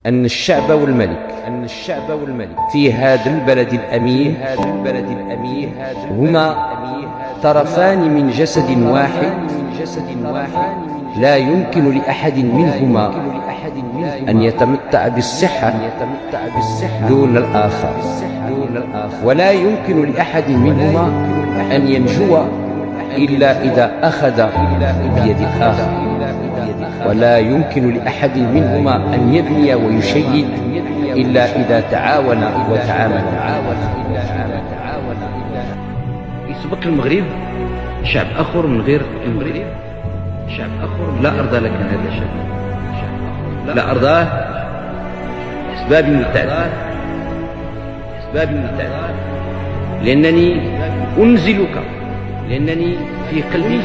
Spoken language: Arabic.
أن الشعب والملك في هذا البلد الأمين هما طرفان من جسد واحد، لا يمكن لأحد منهما أن يتمتع بالصحة دون الآخر، ولا يمكن لأحد منهما أن ينجو إلا إذا أخذ بيد الآخر، ولا يمكن لأحد منهما أن يبني ويشيد إلا إذا تعاون وتعامل. يسبق المغرب شعب آخر من غير المغرب، شعب آخر لا أرضى لك هذا الشعب، لا أرضاه لأسباب متعددة، لأنني أنزلك، لأنني في قلبي